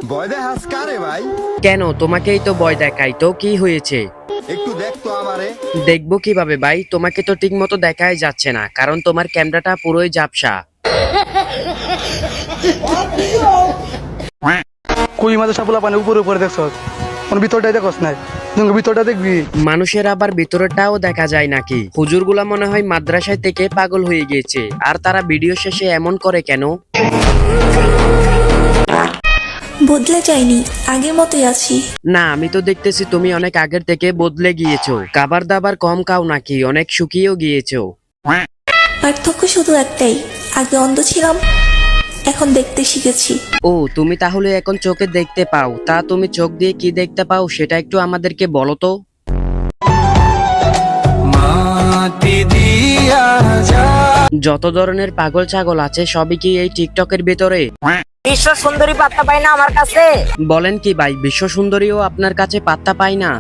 ভয় দেখাস কারে ভাই? কেন, তোমাকেই তো ভয় দেখাই, তো কি হয়েছে? একটু দেখ তো আমারে। দেখবো কিভাবে ভাই? তোমাকে তো ঠিক মতো দেখাই যাচ্ছে না, কারণ তোমার ক্যামেরাটা পুরোই ঝাপসা। কই মাঝে সাপুলা পানি উপরে উপরে দেখছ, কোন ভিতরটাই দেখছ নাই, তুমি ভিতরটা দেখবি। মানুষের আবার ভিতরটাও দেখা যায় নাকি? হুজুরগুলা মনে হয় মাদ্রাসায় থেকে পাগল হয়ে গিয়েছে, আর তারা ভিডিও শেষে এমন করে কেন? বদলে যায়নি, আগের মতোই আছি। না, আমি তো দেখতেছি তুমি অনেক আগের থেকে বদলে গিয়েছো। খাবার দাবার কম খাও নাকি? অনেক শুকিয়েও গিয়েছো। পার্থক্য শুধু একটাই, আগে অন্ধ ছিলাম, এখন দেখতে শিখেছি। ও, তুমি তাহলে এখন চোখে দেখতে পাও? তা তুমি চোখ দিয়ে কি দেখতে পাও সেটা একটু আমাদেরকে বলো তো। যত ধরনের পাগল ছাগল আছে সবই কি এই টিকটকের ভেতরে? বিশ্ব সুন্দরী পাত্তা পায় না আমার কাছে। বলেন কি ভাই, বিশ্ব সুন্দরীও আপনার কাছে পাত্তা পায় না?